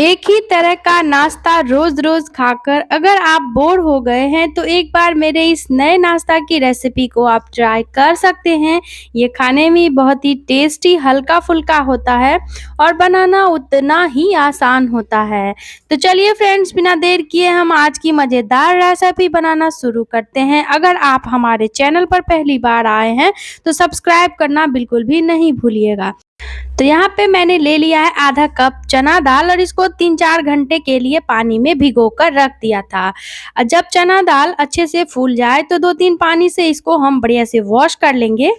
एक ही तरह का नाश्ता रोज-रोज खाकर अगर आप बोर हो गए हैं तो एक बार मेरे इस नए नाश्ता की रेसिपी को आप ट्राई कर सकते हैं। ये खाने में बहुत ही टेस्टी हल्का-फुल्का होता है और बनाना उतना ही आसान होता है। तो चलिए फ्रेंड्स, बिना देर किए हम आज की मज़ेदार रेसिपी बनाना शुरू करते हैं। अगर आप हमारे चैनल पर पहली बार आए हैं तो सब्सक्राइब करना बिल्कुल भी नहीं भूलिएगा। तो यहाँ पे मैंने ले लिया है आधा कप चना दाल और इसको 3-4 घंटे के लिए पानी में भिगोकर रख दिया था। जब चना दाल अच्छे से फूल जाए तो 2-3 पानी से इसको हम बढ़िया से वॉश कर लेंगे।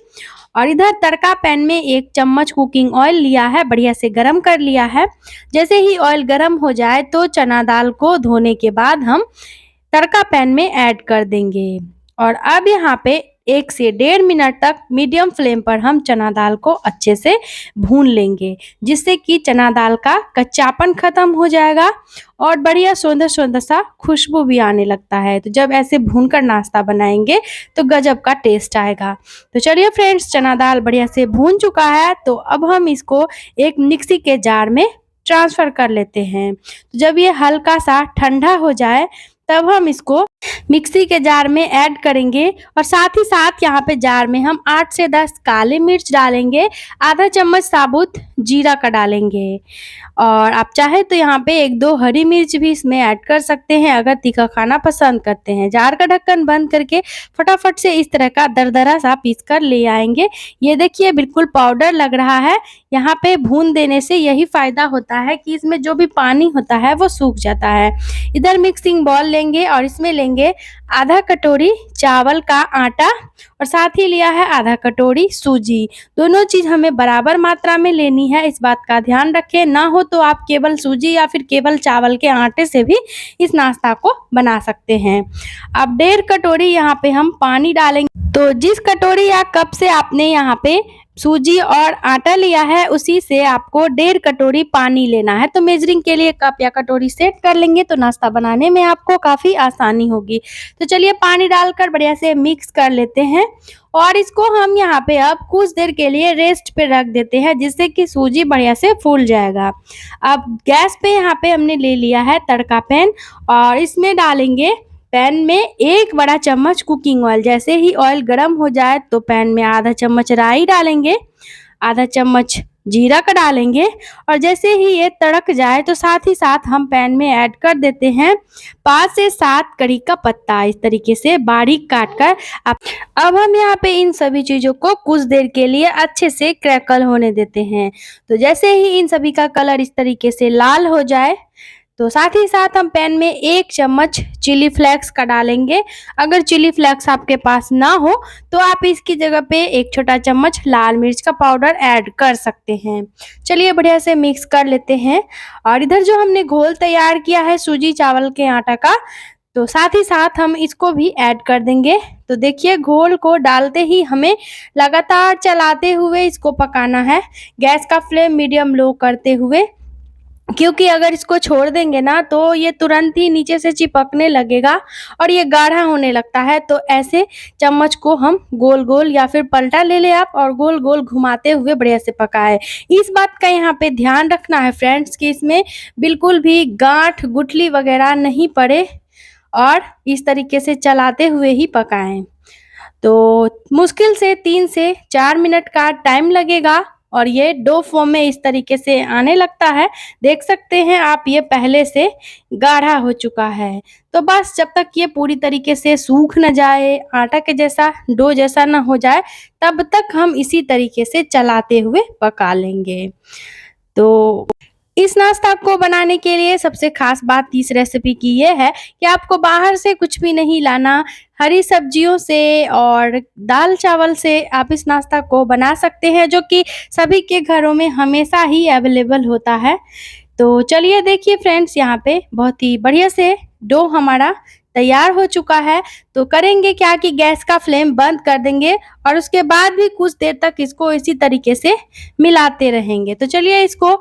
और इधर तड़का पैन में 1 चम्मच कुकिंग ऑयल लिया है, बढ़िया से गरम कर लिया है। जैसे ही ऑयल गरम हो जाए तो चना दाल को धोने के बाद हम तड़का पैन में ऐड कर देंगे। और अब यहाँ पे 1 से 1.5 मिनट तक मीडियम फ्लेम पर हम चना दाल को अच्छे से भून लेंगे, जिससे कि चना दाल का कच्चापन खत्म हो जाएगा और बढ़िया सुंदर-सुंदर सा खुशबू भी आने लगता है। तो जब ऐसे भूनकर नाश्ता बनाएंगे तो गजब का टेस्ट आएगा। तो चलिए फ्रेंड्स, चना दाल बढ़िया से भून चुका है, तो अब हम इसको एक मिक्सी के जार में ट्रांसफ़र कर लेते हैं। तो जब ये हल्का सा ठंडा हो जाए तब हम इसको मिक्सी के जार में ऐड करेंगे और साथ ही साथ यहाँ पे जार में हम 8 से 10 काली मिर्च डालेंगे, आधा चम्मच साबुत जीरा का डालेंगे और आप चाहे तो यहाँ पे 1-2 हरी मिर्च भी इसमें ऐड कर सकते हैं अगर तीखा खाना पसंद करते हैं। जार का ढक्कन बंद करके फटाफट से इस तरह का दरदरा सा पीस कर ले आएंगे। ये देखिए बिल्कुल पाउडर लग रहा है। यहाँ पे भून देने से यही फायदा होता है कि इसमें जो भी पानी होता है वो सूख जाता है। इधर मिक्सिंग बाउल लेंगे और इसमें लेंगे आधा कटोरी चावल का आटा और साथ ही लिया है आधा कटोरी सूजी। दोनों चीज़ हमें बराबर मात्रा में लेनी है, इस बात का ध्यान रखें। ना हो तो आप केवल सूजी या फिर केवल चावल के आटे से भी इस नाश्ता को बना सकते हैं। अब 1.5 कटोरी यहाँ पे हम पानी डालेंगे। तो जिस कटोरी या कप से आपने यहाँ पे सूजी और आटा लिया है उसी से आपको 1.5 कटोरी पानी लेना है। तो मेजरिंग के लिए कप या कटोरी सेट कर लेंगे तो नाश्ता बनाने में आपको काफ़ी आसानी होगी। तो चलिए पानी डालकर बढ़िया से मिक्स कर लेते हैं और इसको हम यहाँ पे अब कुछ देर के लिए रेस्ट पे रख देते हैं, जिससे कि सूजी बढ़िया से फूल जाएगा। अब गैस पे यहाँ पे हमने ले लिया है तड़का पैन और इसमें डालेंगे पैन में 1 बड़ा चम्मच कुकिंग ऑयल। जैसे ही ऑयल गरम हो जाए तो पैन में आधा चम्मच राई डालेंगे, आधा चम्मच जीरा का डालेंगे और जैसे ही ये तड़क जाए तो साथ ही साथ हम पैन में ऐड कर देते हैं 5 से 7 कड़ी का पत्ता, इस तरीके से बारीक काट कर। अब हम यहाँ पे इन सभी चीज़ों को कुछ देर के लिए अच्छे से क्रैकल होने देते हैं। तो जैसे ही इन सभी का कलर इस तरीके से लाल हो जाए तो साथ ही साथ हम पैन में 1 चम्मच चिली फ्लेक्स का डालेंगे। अगर चिली फ्लेक्स आपके पास ना हो तो आप इसकी जगह पे 1 छोटा चम्मच लाल मिर्च का पाउडर ऐड कर सकते हैं। चलिए बढ़िया से मिक्स कर लेते हैं और इधर जो हमने घोल तैयार किया है सूजी चावल के आटा का, तो साथ ही साथ हम इसको भी ऐड कर देंगे। तो देखिए घोल को डालते ही हमें लगातार चलाते हुए इसको पकाना है, गैस का फ्लेम मीडियम लो करते हुए, क्योंकि अगर इसको छोड़ देंगे ना तो ये तुरंत ही नीचे से चिपकने लगेगा और ये गाढ़ा होने लगता है। तो ऐसे चम्मच को हम गोल गोल या फिर पलटा ले ले आप और गोल गोल घुमाते हुए बढ़िया से पकाएं। इस बात का यहाँ पे ध्यान रखना है फ्रेंड्स कि इसमें बिल्कुल भी गांठ गुठली वगैरह नहीं पड़े और इस तरीके से चलाते हुए ही पकाएं। तो मुश्किल से 3 से 4 मिनट का टाइम लगेगा और ये डो फॉर्म में इस तरीके से आने लगता है। देख सकते हैं आप ये पहले से गाढ़ा हो चुका है। तो बस जब तक ये पूरी तरीके से सूख न जाए, आटा के जैसा डो जैसा ना हो जाए, तब तक हम इसी तरीके से चलाते हुए पका लेंगे। तो इस नाश्ता को बनाने के लिए सबसे खास बात इस रेसिपी की ये है कि आपको बाहर से कुछ भी नहीं लाना, हरी सब्जियों से और दाल चावल से आप इस नाश्ता को बना सकते हैं, जो कि सभी के घरों में हमेशा ही अवेलेबल होता है। तो चलिए देखिए फ्रेंड्स, यहाँ पे बहुत ही बढ़िया से डो हमारा तैयार हो चुका है। तो करेंगे क्या कि गैस का फ्लेम बंद कर देंगे और उसके बाद भी कुछ देर तक इसको इसी तरीके से मिलाते रहेंगे। तो चलिए इसको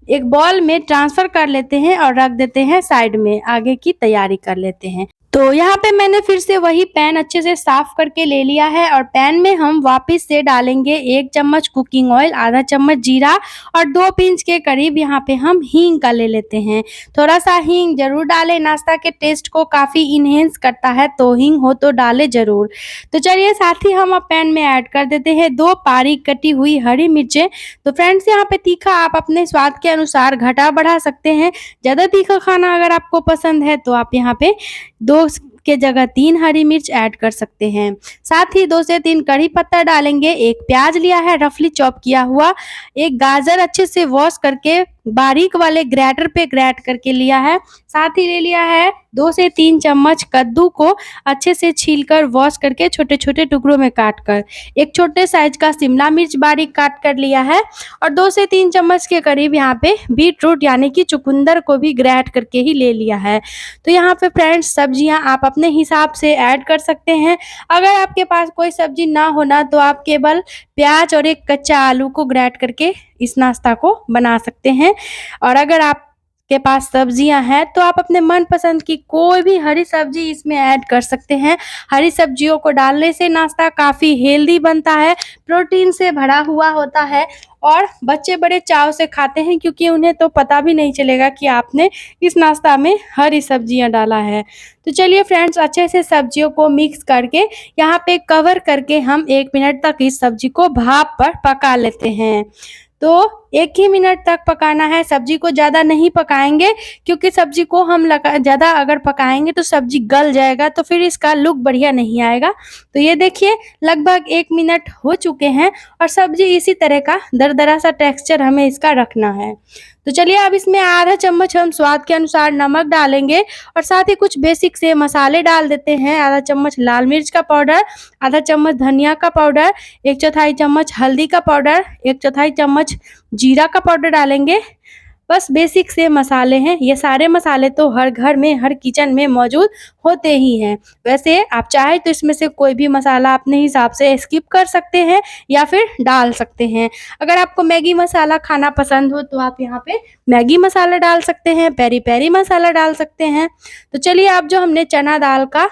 एक बॉल में ट्रांसफ़र कर लेते हैं और रख देते हैं साइड में, आगे की तैयारी कर लेते हैं। तो यहाँ पे मैंने फिर से वही पैन अच्छे से साफ करके ले लिया है और पैन में हम वापस से डालेंगे 1 चम्मच कुकिंग ऑयल, आधा चम्मच जीरा और 2 पिंच के करीब यहाँ पे हम हींग का ले लेते हैं। थोड़ा-सा हींग ज़रूर डालें, नाश्ता के टेस्ट को काफ़ी इन्हेंस करता है, तो हींग हो तो डालें ज़रूर। तो चलिए साथ ही हम अब पैन में ऐड कर देते हैं 2 बारीक कटी हुई हरी मिर्चें। तो फ्रेंड्स यहाँ पे तीखा आप अपने स्वाद के अनुसार घटा-बढ़ा सकते हैं। ज़्यादा तीखा खाना अगर आपको पसंद है तो आप यहाँ पे 2 के जगह 3 हरी मिर्च ऐड कर सकते हैं। साथ ही 2 से 3 कड़ी पत्ता डालेंगे, 1 प्याज लिया है रफली चॉप किया हुआ, 1 गाजर अच्छे से वॉश करके बारीक वाले ग्रेटर पे ग्रेट करके लिया है, साथ ही ले लिया है 2 से 3 चम्मच कद्दू को अच्छे से छीलकर वॉश करके छोटे-छोटे टुकड़ों में काट कर, 1 छोटे साइज का शिमला मिर्च बारीक काट कर लिया है और 2 से 3 चम्मच के करीब यहाँ पे बीटरूट यानी कि चुकंदर को भी ग्रेट करके ही ले लिया है। तो यहाँ पे फ्रेंड्स सब्जियाँ आप अपने हिसाब से ऐड कर सकते हैं। अगर आपके पास कोई सब्जी ना हो ना तो आप केवल प्याज और 1 कच्चा आलू को ग्रेट करके इस नाश्ता को बना सकते हैं। और अगर आपके पास सब्जियां हैं तो आप अपने मनपसंद की कोई भी हरी सब्जी इसमें ऐड कर सकते हैं। हरी सब्जियों को डालने से नाश्ता काफ़ी हेल्दी बनता है, प्रोटीन से भरा हुआ होता है और बच्चे बड़े चाव से खाते हैं क्योंकि उन्हें तो पता भी नहीं चलेगा कि आपने इस नाश्ता में हरी सब्जियां डाला है। तो चलिए फ्रेंड्स अच्छे से सब्जियों को मिक्स करके यहाँ पे कवर करके हम 1 मिनट तक इस सब्जी को भाप पर पका लेते हैं। तो 1 ही मिनट तक पकाना है, सब्जी को ज़्यादा नहीं पकाएँगे क्योंकि सब्जी को हम ज़्यादा अगर पकाएँगे तो सब्जी गल जाएगा तो फिर इसका लुक बढ़िया नहीं आएगा। तो ये देखिए लगभग 1 मिनट हो चुके हैं और सब्जी इसी तरह का दरदरा सा टेक्सचर हमें इसका रखना है। तो चलिए अब इसमें आधा चम्मच हम स्वाद के अनुसार नमक डालेंगे और साथ ही कुछ बेसिक से मसाले डाल देते हैं। आधा चम्मच लाल मिर्च का पाउडर, आधा चम्मच धनिया का पाउडर, 1/4 चम्मच हल्दी का पाउडर, 1/4 चम्मच जीरा का पाउडर डालेंगे। बस बेसिक से मसाले हैं, ये सारे मसाले तो हर घर में, हर किचन में मौजूद होते ही हैं। वैसे आप चाहे तो इसमें से कोई भी मसाला अपने हिसाब से स्किप कर सकते हैं या फिर डाल सकते हैं। अगर आपको मैगी मसाला खाना पसंद हो तो आप यहाँ पे मैगी मसाला डाल सकते हैं, पेरी-पेरी मसाला डाल सकते हैं। तो चलिए अब जो हमने चना दाल का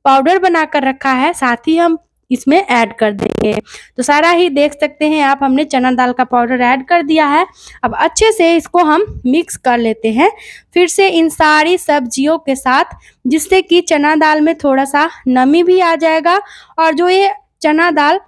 पाउडर बनाकर रखा है, साथ ही हम इसमें ऐड कर देंगे। तो सारा ही देख सकते हैं आप हमने चना दाल का पाउडर ऐड कर दिया है। अब अच्छे से इसको हम मिक्स कर लेते हैं फिर से इन सारी सब्जियों के साथ, जिससे कि चना दाल में थोड़ा-सा नमी भी आ जाएगा और जो ये चना दाल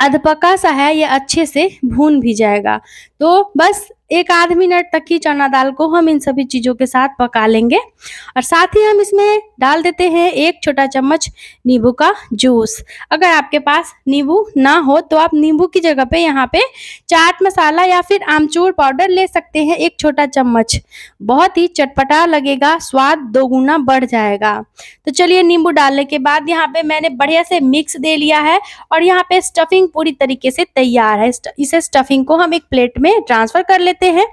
अधपका सा है ये अच्छे से भून भी जाएगा। तो बस 1 आध मिनट तक ही चना दाल को हम इन सभी चीज़ों के साथ पका लेंगे और साथ ही हम इसमें डाल देते हैं 1 छोटा चम्मच नींबू का जूस। अगर आपके पास नींबू ना हो तो आप नींबू की जगह पे यहाँ पे चाट मसाला या फिर आमचूर पाउडर ले सकते हैं 1 छोटा चम्मच। बहुत ही चटपटा लगेगा, स्वाद दोगुना बढ़ जाएगा। तो चलिए नींबू डालने के बाद यहाँ पे मैंने बढ़िया से मिक्स दे लिया है और यहाँ पे स्टफिंग पूरी तरीके से तैयार है। इसे स्टफिंग को हम एक प्लेट में ट्रांसफर कर लेते हैं।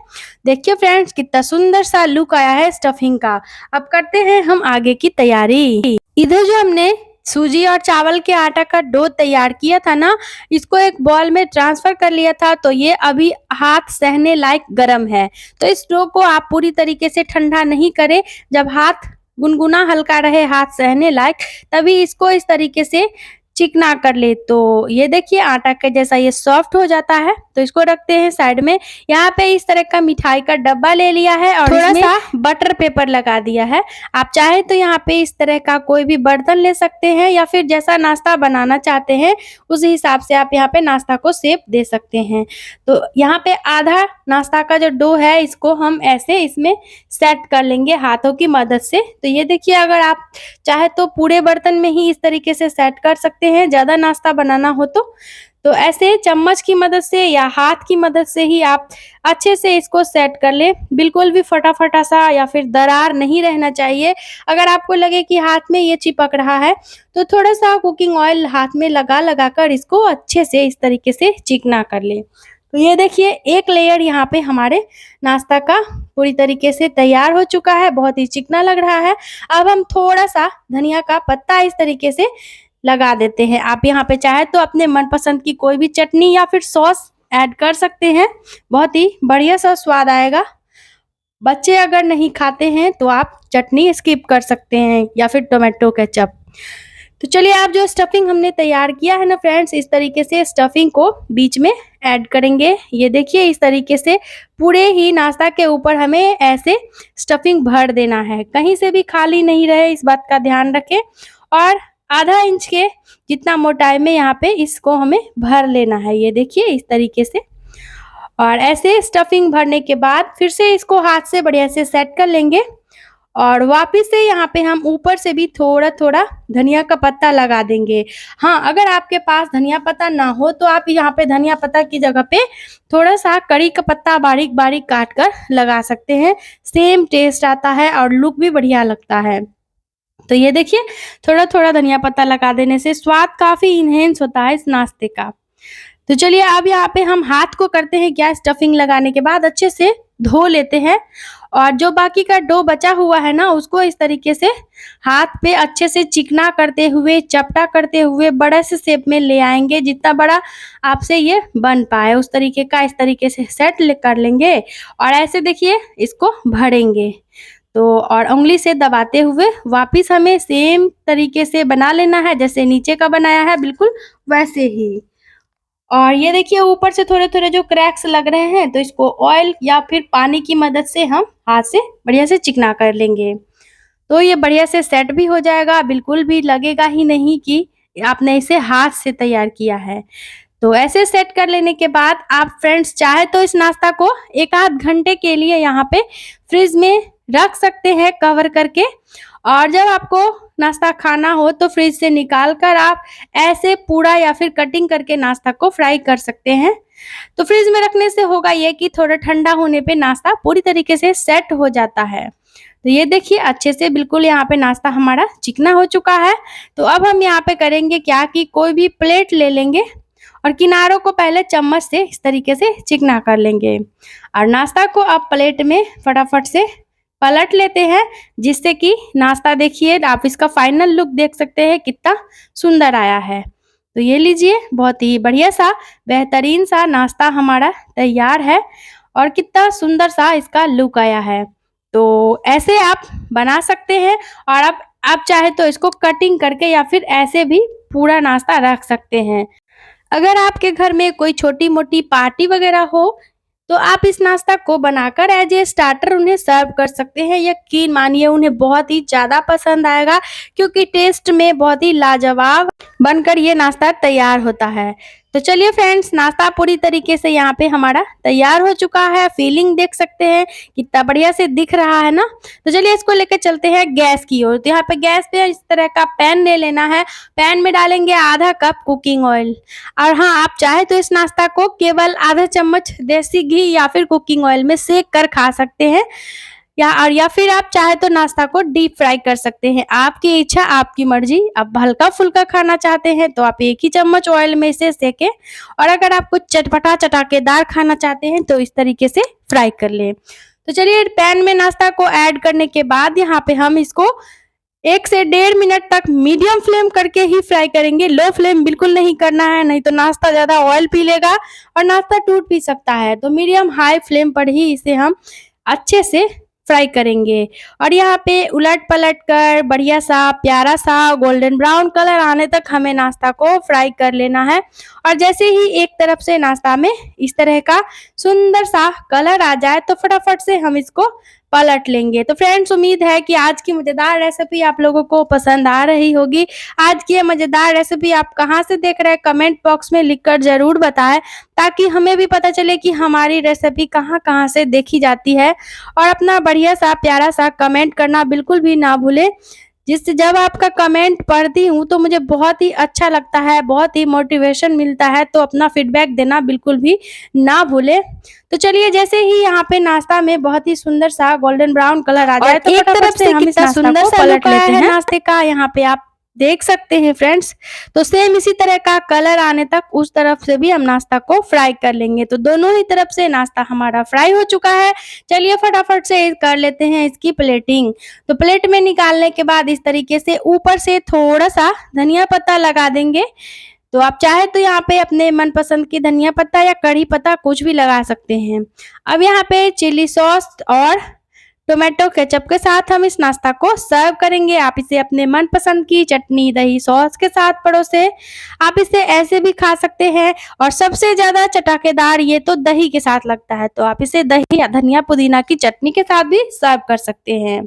देखिए फ्रेंड्स कितना सुंदर सा लुक आया है स्टफिंग का। अब करते हैं हम आगे की तैयारी। इधर जो हमने सूजी और चावल के आटा का डो तैयार किया था ना, इसको एक बॉल में ट्रांसफर कर लिया था, तो ये अभी हाथ सहने लायक गरम है। तो इस डो को आप पूरी तरीके से ठंडा नहीं करें, जब हाथ गुनगुना हल्का रहे, हाथ सहने लायक, तभी इसको इस तरीके से चिकना कर ले। तो ये देखिए आटा के जैसा ये सॉफ्ट हो जाता है। तो इसको रखते हैं साइड में। यहाँ पे इस तरह का मिठाई का डब्बा ले लिया है और थोड़ा सा बटर पेपर लगा दिया है। आप चाहे तो यहाँ पे इस तरह का कोई भी बर्तन ले सकते हैं या फिर जैसा नाश्ता बनाना चाहते हैं उस हिसाब से आप यहाँ पे नाश्ता को शेप दे सकते हैं। तो यहाँ पे आधा नाश्ता का जो डो है इसको हम ऐसे इसमें सेट कर लेंगे हाथों की मदद से। तो ये देखिए अगर आप चाहे तो पूरे बर्तन में ही इस तरीके से सेट कर सकते हैं, ज़्यादा नाश्ता बनाना हो तो ऐसे चम्मच की मदद से या हाथ की मदद से ही आप अच्छे से इसको सेट कर लें। बिल्कुल भी फटा-फटा सा या फिर दरार नहीं रहना चाहिए। अगर आपको लगे कि हाथ में ये चिपक रहा है तो थोड़ा-सा कुकिंग ऑयल हाथ में लगा-लगा कर इसको अच्छे से इस तरीके से चिकना कर लें। तो ये देखिए एक लेयर यहाँ पे हमारे नाश्ता का पूरी तरीके से तैयार हो चुका है, बहुत ही चिकना लग रहा है। अब हम थोड़ा-सा धनिया का पत्ता इस तरीके से लगा देते हैं। आप यहाँ पे चाहे तो अपने मनपसंद की कोई भी चटनी या फिर सॉस ऐड कर सकते हैं, बहुत ही बढ़िया सा स्वाद आएगा। बच्चे अगर नहीं खाते हैं तो आप चटनी स्किप कर सकते हैं या फिर टोमेटो केचप। तो चलिए आप जो स्टफिंग हमने तैयार किया है ना फ्रेंड्स, इस तरीके से स्टफिंग को बीच में ऐड करेंगे। ये देखिए इस तरीके से पूरे ही नाश्ता के ऊपर हमें ऐसे स्टफिंग भर देना है, कहीं से भी खाली नहीं रहे, इस बात का ध्यान रखें। और आधा इंच के जितना मोटाई में यहाँ पे इसको हमें भर लेना है, ये देखिए इस तरीके से। और ऐसे स्टफिंग भरने के बाद फिर से इसको हाथ से बढ़िया से सेट कर लेंगे और वापस से यहाँ पे हम ऊपर से भी थोड़ा-थोड़ा धनिया का पत्ता लगा देंगे। हाँ, अगर आपके पास धनिया पत्ता ना हो तो आप यहाँ पे धनिया पत्ता की जगह पे थोड़ा-सा कड़ी का पत्ता बारीक-बारीक काट कर लगा सकते हैं। सेम टेस्ट आता है और लुक भी बढ़िया लगता है। तो ये देखिए थोड़ा-थोड़ा धनिया पत्ता लगा देने से स्वाद काफ़ी इन्हेंस होता है इस नाश्ते का। तो चलिए अब यहाँ पे हम हाथ को करते हैं क्या, स्टफिंग लगाने के बाद अच्छे से धो लेते हैं और जो बाकी का डो बचा हुआ है ना उसको इस तरीके से हाथ पे अच्छे से चिकना करते हुए, चपटा करते हुए बड़े से शेप में ले आएँगे, जितना बड़ा आपसे ये बन पाए उस तरीके का इस तरीके से सेट कर लेंगे और ऐसे देखिए इसको भरेंगे। तो और उँगली से दबाते हुए वापिस हमें सेम तरीके से बना लेना है, जैसे नीचे का बनाया है बिल्कुल वैसे ही। और ये देखिए ऊपर से थोड़े-थोड़े जो क्रैक्स लग रहे हैं तो इसको ऑयल या फिर पानी की मदद से हम हाथ से बढ़िया से चिकना कर लेंगे। तो ये बढ़िया से सेट भी हो जाएगा, बिल्कुल भी लगेगा ही नहीं कि आपने इसे हाथ से तैयार किया है। तो ऐसे सेट कर लेने के बाद आप फ्रेंड्स चाहे तो इस नाश्ता को 1 आध घंटे के लिए यहाँ पे फ्रिज में रख सकते हैं कवर करके और जब आपको नाश्ता खाना हो तो फ्रिज से निकाल कर आप ऐसे पूरा या फिर कटिंग करके नाश्ता को फ्राई कर सकते हैं। तो फ्रिज में रखने से होगा ये कि थोड़ा ठंडा होने पे नाश्ता पूरी तरीके से सेट हो जाता है। तो ये देखिए अच्छे से बिल्कुल यहाँ पे नाश्ता हमारा चिकना हो चुका है। तो अब हम यहाँ पे करेंगे क्या कि कोई भी प्लेट ले लेंगे और किनारों को पहले चम्मच से इस तरीके से चिकना कर लेंगे और नाश्ता को अब प्लेट में फटाफट से पलट लेते हैं, जिससे कि नाश्ता देखिए आप इसका फाइनल लुक देख सकते हैं कितना सुंदर आया है। तो ये लीजिए बहुत ही बढ़िया सा बेहतरीन सा नाश्ता हमारा तैयार है और कितना सुंदर सा इसका लुक आया है। तो ऐसे आप बना सकते हैं और आप चाहे तो इसको कटिंग करके या फिर ऐसे भी पूरा नाश्ता रख सकते हैं। अगर आपके घर में कोई छोटी-मोटी पार्टी वगैरह हो, तो आप इस नाश्ता को बनाकर एज़ ए स्टार्टर उन्हें सर्व कर सकते हैं। यकीन मानिए उन्हें बहुत ही ज़्यादा पसंद आएगा क्योंकि टेस्ट में बहुत ही लाजवाब बनकर ये नाश्ता तैयार होता है। तो चलिए फ्रेंड्स नाश्ता पूरी तरीके से यहाँ पे हमारा तैयार हो चुका है। फीलिंग देख सकते हैं कितना बढ़िया से दिख रहा है ना। तो चलिए इसको लेके चलते हैं गैस की ओर। तो यहाँ पे गैस पे इस तरह का पैन ले लेना है। पैन में डालेंगे आधा कप कुकिंग ऑयल और हाँ आप चाहे तो इस नाश्ता को केवल आधा चम्मच देसी घी या फिर कुकिंग ऑयल में सेक कर खा सकते हैं या फिर आप चाहे तो नाश्ता को डीप फ्राई कर सकते हैं। आपकी इच्छा, आपकी मर्जी। आप हल्का-फुल्का खाना चाहते हैं तो आप 1 ही चम्मच ऑयल में इसे सेकें और अगर आप कुछ चटपटा चटाकेदार खाना चाहते हैं तो इस तरीके से फ्राई कर लें। तो चलिए पैन में नाश्ता को ऐड करने के बाद यहाँ पे हम इसको 1 से 1.5 मिनट तक मीडियम फ्लेम करके ही फ्राई करेंगे। लो फ्लेम बिल्कुल नहीं करना है, नहीं तो नाश्ता ज़्यादा ऑयल पी लेगा और नाश्ता टूट भी सकता है। तो मीडियम हाई फ्लेम पर ही इसे हम अच्छे से फ्राई करेंगे और यहाँ पे उलट-पलट कर बढ़िया सा प्यारा सा गोल्डन ब्राउन कलर आने तक हमें नाश्ता को फ्राई कर लेना है और जैसे ही एक तरफ से नाश्ता में इस तरह का सुंदर सा कलर आ जाए तो फटाफट से हम इसको पलट लेंगे। तो फ्रेंड्स उम्मीद है कि आज की मज़ेदार रेसिपी आप लोगों को पसंद आ रही होगी। आज की ये मज़ेदार रेसिपी आप कहाँ से देख रहे हैं कमेंट बॉक्स में लिखकर ज़रूर बताएँ, ताकि हमें भी पता चले कि हमारी रेसिपी कहाँ-कहाँ से देखी जाती है और अपना बढ़िया सा प्यारा सा कमेंट करना बिल्कुल भी ना भूलें। जिससे जब आपका कमेंट पढ़ती हूँ तो मुझे बहुत ही अच्छा लगता है, बहुत ही मोटिवेशन मिलता है, तो अपना फीडबैक देना बिल्कुल भी ना भूलें। तो चलिए जैसे ही यहाँ पे नाश्ता में बहुत ही सुंदर सा गोल्डन ब्राउन कलर आ जाए तो एक तरफ से हम इस नाश्ता को पलट लेते हैं। नाश्ते का यहाँ पे आप देख सकते हैं फ्रेंड्स। तो सेम इसी तरह का कलर आने तक उस तरफ से भी हम नाश्ता को फ्राई कर लेंगे। तो दोनों ही तरफ से नाश्ता हमारा फ्राई हो चुका है। चलिए फटाफट से कर लेते हैं इसकी प्लेटिंग। तो प्लेट में निकालने के बाद इस तरीके से ऊपर से थोड़ा-सा धनिया पत्ता लगा देंगे। तो आप चाहे तो यहाँ पे अपने मनपसंद की धनिया पत्ता या कड़ी पत्ता कुछ भी लगा सकते हैं। अब यहाँ पे चिली सॉस और टोमेटो केचप के साथ हम इस नाश्ता को सर्व करेंगे। आप इसे अपने मनपसंद की चटनी, दही, सॉस के साथ परोसें। आप इसे ऐसे भी खा सकते हैं और सबसे ज़्यादा चटाकेदार ये तो दही के साथ लगता है, तो आप इसे दही या धनिया पुदीना की चटनी के साथ भी सर्व कर सकते हैं।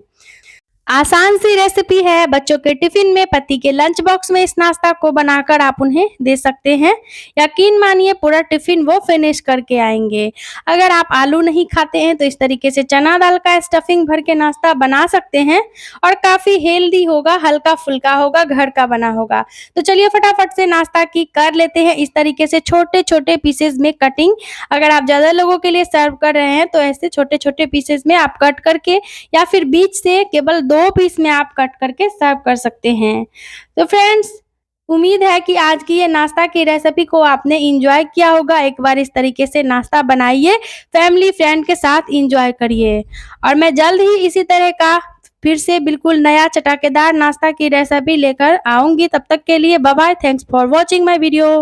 आसान सी रेसिपी है, बच्चों के टिफिन में, पति के लंच बॉक्स में इस नाश्ता को बनाकर आप उन्हें दे सकते हैं। यकीन मानिए पूरा टिफिन वो फिनिश करके आएँगे। अगर आप आलू नहीं खाते हैं तो इस तरीके से चना दाल का स्टफिंग भर के नाश्ता बना सकते हैं और काफ़ी हेल्दी होगा, हल्का-फुल्का होगा, घर का बना होगा। तो चलिए फटाफट से नाश्ता की कर लेते हैं इस तरीके से छोटे-छोटे पीसेज़ में कटिंग। अगर आप ज़्यादा लोगों के लिए सर्व कर रहे हैं तो ऐसे छोटे-छोटे पीसेज़ में आप कट करके या फिर बीच से केवल 2 पीस में आप कट करके सर्व कर सकते हैं। तो फ्रेंड्स, उम्मीद है कि आज की ये नाश्ता की रेसिपी को आपने एन्जॉय किया होगा। एक बार इस तरीके से नाश्ता बनाइए, फैमिली फ्रेंड के साथ एन्जॉय करिए और मैं जल्द ही इसी तरह का फिर से बिल्कुल नया चटाकेदार नाश्ता की रेसिपी लेकर आऊँगी। तब तक के लिए bye bye, thanks for watching my video.